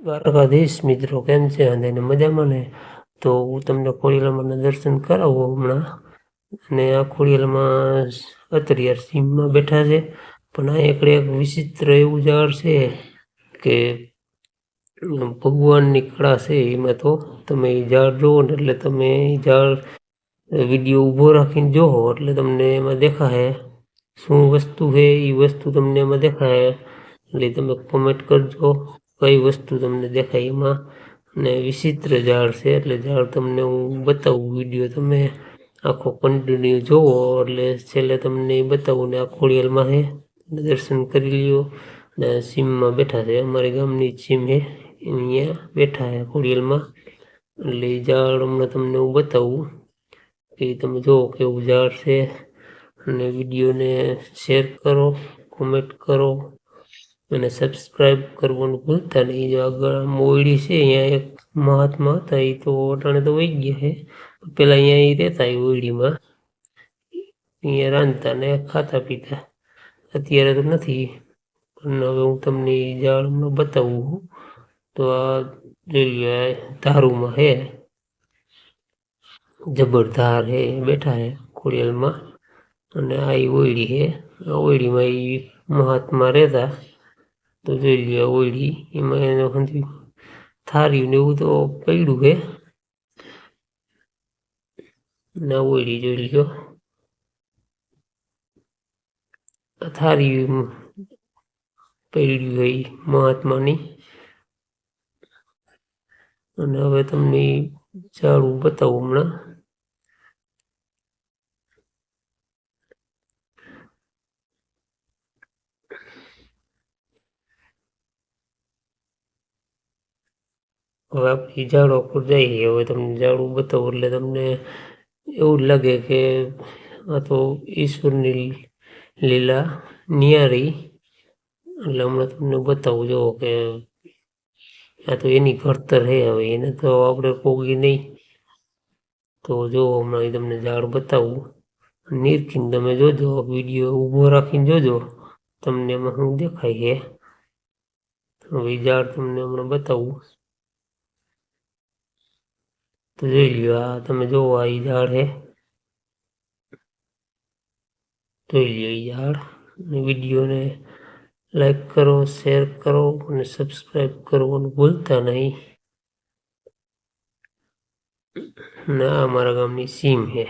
દ્વારકાધીશ મિત્રો કેમ છે અને મજામાં ને? તો હું તમને ખોડિયારમાં દર્શન કરાવું હમણાં. અને આ ખોડિયારમાં અત્યારે સીમમાં બેઠા છે, પણ આ એક વિચિત્ર એવું ઝાડ છે કે ભગવાનની કળા છે એમાં. તો તમે એ ઝાડ જોવો ને એટલે તમે એ ઝાડ વિડીયો ઊભો રાખીને જોવો એટલે તમને એમાં દેખાય શું વસ્તુ છે. એ વસ્તુ તમને એમાં દેખાય એટલે તમે કોમેન્ટ કરજો કઈ વસ્તુ તમને દેખાય એમાં. અને વિચિત્ર ઝાડ છે એટલે ઝાડ તમને હું બતાવું. વિડીયો તમે આખો કન્ટિન્યુ જોવો એટલે છેલ્લે તમને એ બતાવું. ને આ ખોડિયારમાં છે, દર્શન કરી લ્યો. ને સીમમાં બેઠા છે, અમારી ગામની સીમ છે, અહીંયા બેઠા છે ખોડિયારમાં. એટલે એ ઝાડ હમણાં તમને હું બતાવું કે તમે જુઓ કેવું ઝાડ છે. અને વિડીયોને શેર કરો, કોમેન્ટ કરો અને સબસ્ક્રાઈબ કરવાનું ભૂલતા નહીં. જો આગળ મોયડી છે, અહીંયા એક મહાત્મા હતા, એ તો અટાણે તો વહી ગયા છે. પેલા અહીંયા એ રહેતા એ ઓયડીમાં, અહીંયા રાંધતા ને ખાતા પીતા. અત્યારે તો નથી, પણ હવે હું તમને ઝાડમાં બતાવું. તો આ જોઈ લ્યો, ધારુમાં છે, જબરધાર છે, બેઠા છે ખોડિયાલમાં. અને આ એ ઓયડી છે, આ ઓયડીમાં એ મહાત્મા રહેતા. તો જોઈ લ્યો ઓયડી, એમાં એને થાર્યું ને એવું તો પડ્યું છે. ના ઓયડી જોઈ લ્યો, થારી પડ્યું હોય મહાત્માની. અને હવે તમને ઝાડું બતાવું હમણાં. હવે આપણે ઝાડો પર જઈએ. હવે તમને ઝાડું બતાવું એટલે તમને એવું લાગે કે આ તો ઈશ્વરની લીલા નિયારી. એટલે હમણાં તમને બતાવું જો કે આ તો એની ઘડતર છે. હવે એને તો આપણે પોગી નહીં. તો જો હમણાં તમને ઝાડ બતાવું, નીરખીને તમે જોજો, વિડીયો ઊભો રાખીને જોજો, તમને એમાં શું દેખાય છે. હવે ઝાડ તમને હમણાં બતાવું. તો જોઈ લ્યો, આ તમે જોવો આ ઝાડ છે, જોઈ લ્યો એ ઝાડ. વિડીયોને લાઈક કરો, શેર કરો અને સબસ્ક્રાઈબ કરવાનું ભૂલતા નહીં. ના અમારા ગામની સીમ છે.